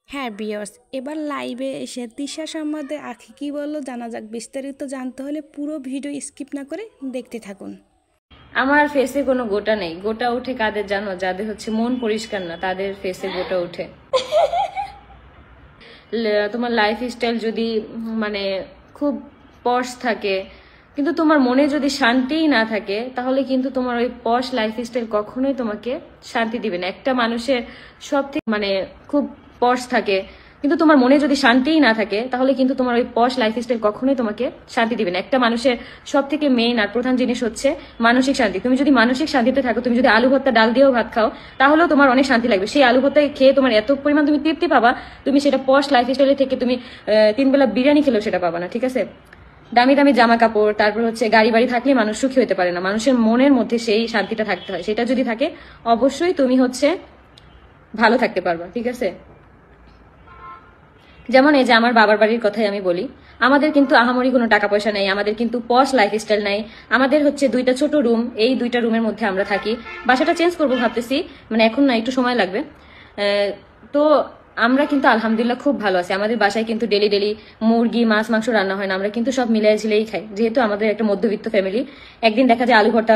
হ্যাঁ ভিউয়ার্স, এবার লাইভে এসে তিশা সম্বন্ধে আখি কি বললো জানা যাক। বিস্তারিত জানতে হলে পুরো ভিডিও স্কিপ না করে দেখতে থাকুন। আমার ফেসে কোনো গোটা নেই। গোটা উঠে কাদের জানো? যাদের হচ্ছে মন পরিষ্কার না, তাদের ফেসে গোটা উঠে। তোমার লাইফ স্টাইল যদি মানে খুব পশ থাকে, কিন্তু তোমার মনে যদি শান্তিই না থাকে, তাহলে কিন্তু তোমার ওই পশ লাইফ স্টাইল কখনোই তোমাকে শান্তি দিবে না। একটা মানুষের সব থেকে মানে খুব পশ থাকে, কিন্তু তোমার মনে যদি শান্তিই না থাকে, তাহলে কিন্তু তোমার ওই পশ লাইফ স্টাইল কখনোই তোমাকে শান্তি দিবে না। একটা মানুষের সব থেকে মেইন আর প্রধান জিনিস হচ্ছে মানসিক শান্তি। তুমি যদি মানসিক শান্তিতে থাকো, তুমি যদি আলু ভর্তা ডাল দিয়েও ভাত খাও, তাহলেও তোমার অনেক শান্তি লাগবে। সেই আলু ভর্তা খেয়ে তোমার এত পরিমাণ তুমি তৃপ্তি পাবা, তুমি সেটা পশ লাইফ স্টাইলে থেকে তুমি 3 বেলা বিরিয়ানি খেলেও সেটা পাবা না। ঠিক আছে? দামি দামি জামা কাপড়, তারপর হচ্ছে গাড়ি বাড়ি থাকলে মানুষ সুখী হতে পারে না। মানুষের মনের মধ্যে সেই শান্তিটা থাকতে হয়। সেটা যদি থাকে, অবশ্যই তুমি হচ্ছে ভালো থাকতে পারবা। ঠিক আছে? যেমন এই যে আমার বাবার বাড়ির কথাই আমি বলি, আমাদের কিন্তু আহামরি কোনো টাকা পয়সা নেই, আমাদের কিন্তু পশ লাইফ স্টাইল নাই। আমাদের হচ্ছে 2টা ছোট রুম, এই 2টা রুমের মধ্যে আমরা থাকি। বাসাটা চেঞ্জ করবো ভাবতেছি, মানে এখন না, একটু সময় লাগবে। তো আমরা কিন্তু আলহামদুলিল্লাহ খুব ভালো আছি। আমাদের বাসায় কিন্তু ডেলি ডেলি মুরগি মাছ মাংস রান্না হয় না, আমরা কিন্তু সব মিলাই ঝিলেই খাই, যেহেতু আমাদের একটা মধ্যবিত্ত ফ্যামিলি। একদিন দেখা যায় আলু ভর্তা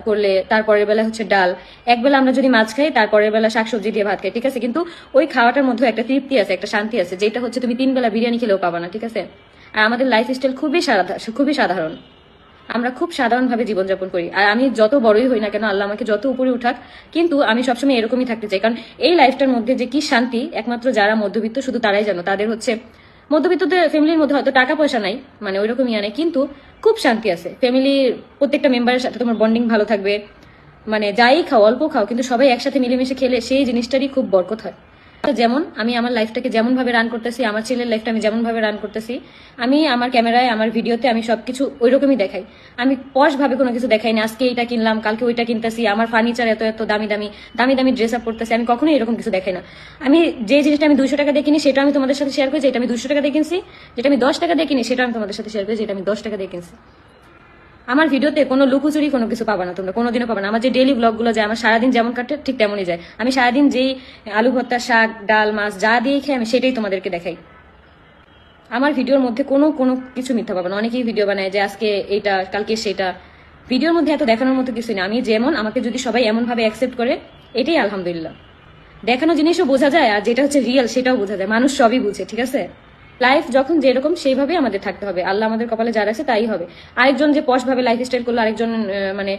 করলে, তারপরের বেলা হচ্ছে ডাল। একবেলা আমরা যদি মাছ খাই, তারপরের বেলা শাকসবজি দিয়ে ভাত খাই। ঠিক আছে? কিন্তু ওই খাওয়াটার মধ্যে একটা তৃপ্তি আছে, একটা শান্তি আছে, যেটা হচ্ছে তুমি 3 বেলা বিরিয়ানি খেলেও পাবা না। ঠিক আছে? আর আমাদের লাইফ স্টাইল খুবই সাধারণ। আমরা খুব সাধারণভাবে জীবনযাপন করি। আর আমি যত বড়ই হই না কেন, আল্লাহ আমাকে যত উপরে উঠাক, কিন্তু আমি সবসময় এরকমই থাকতে চাই। কারণ এই লাইফটার মধ্যে যে কি শান্তি, একমাত্র যারা মধ্যবিত্ত শুধু তারাই জানো। তাদের হচ্ছে মধ্যবিত্তদের ফ্যামিলির মধ্যে হয়তো টাকা পয়সা নাই, মানে ওইরকম ইয়া নেই, কিন্তু খুব শান্তি আছে। ফ্যামিলির প্রত্যেকটা মেম্বারের সাথে তোমার বন্ডিং ভালো থাকবে। মানে যাই খাও, অল্প খাও, কিন্তু সবাই একসাথে মিলেমিশে খেলে সেই জিনিসটারই খুব বরকত হয়। যেমন আমি আমার লাইফটাকে যেমন ভাবে রান করতেছি, আমার ছেলের লাইফটা আমি যেমন ভাবে রান করতেছি, আমি আমার ক্যামেরায় আমার ভিডিওতে আমি সবকিছু ওইরকমই দেখাই। আমি পশ ভাবে কোনো কিছু দেখাই না, আজকে এইটা কিনলাম কালকে ওইটা কিনতেছি, আমার ফার্নিচার এত এত দামি দামি দামি দামি ড্রেস আপ করতেছি, আমি কখনোই এরকম কিছু দেখাই না। আমি যে জিনিসটা আমি 200 টাকা দিয়ে কিনি, সেটা আমি তোমাদের সাথে শেয়ার করি, যেটা আমি 200 টাকা দিয়ে কিনছি। যেটা আমি 10 টাকা দিয়ে কিনি, সেটা আমি তোমাদের সাথে শেয়ার করি, যেটা আমি 10 টাকা দিয়ে কিনছি। আমার ভিডিওতে কোনো লুকোচুরি কোনো কিছু পাবা না, তোমরা কোনোদিনও পাবা না। আমার যে ডেইলি ব্লগগুলো যায়, আমার সারাদিন যেমন কাটে ঠিক তেমনই যায়। আমি সারাদিন যেই আলু ভর্তা শাক ডাল মাছ যা দিয়ে খাই, আমি সেটাই তোমাদেরকে দেখাই। আমার ভিডিওর মধ্যে কোনো কোনো কিছু মিথ্যা পাবা না। অনেকেই ভিডিও বানায় যে আজকে এইটা কালকে সেটা, ভিডিওর মধ্যে এত দেখানোর মতো কিছু না। আমি যেমন, আমাকে যদি সবাই এমন ভাবে অ্যাকসেপ্ট করে, এটাই আলহামদুলিল্লাহ। দেখানো জিনিসও বোঝা যায়, আর যেটা হচ্ছে রিয়েল সেটাও বোঝা যায়। মানুষ সবই বুঝে। ঠিক আছে? লাইফ যখন যেরকম সেইভাবে আমাদের থাকতে হবে। আল্লাহ আমাদের কপালে যা রাখছে তাই হবে। আরেকজন যে পশ ভাবে লাইফ স্টাইল করলো, আরেকজন মানে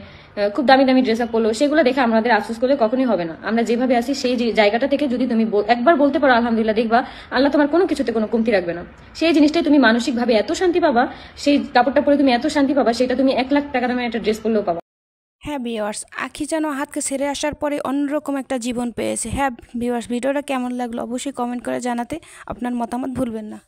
খুব দামি দামি ড্রেস আপ করলো, সেগুলো দেখে আমাদের আফসোস করলে কখনোই হবে না। আমরা যেভাবে আছি সেই জায়গাটা থেকে যদি তুমি একবার বলতে পারো আলহামদুলিল্লাহ, দেখবা আল্লাহ তোমার কোনো কিছুতে কোনো কমতি রাখবে না। সেই জিনিসটাই তুমি মানসিক ভাবে এত শান্তি পাবা, সেই কাপড়টা পরে তুমি এত শান্তি পাবা, সেটা তুমি 1 লাখ টাকা দামের একটা ড্রেস পরলেও পাবা। হ্যাঁ ভিউয়ার্স, আখি যেন হাতকে ছেড়ে আসার পরে অন্যরকম একটা জীবন পেয়েছে। হ্যাঁ ভিউয়ার্স, ভিডিওটা কেমন লাগলো অবশ্যই কমেন্ট করে জানাতে আপনার মতামত ভুলবেন না।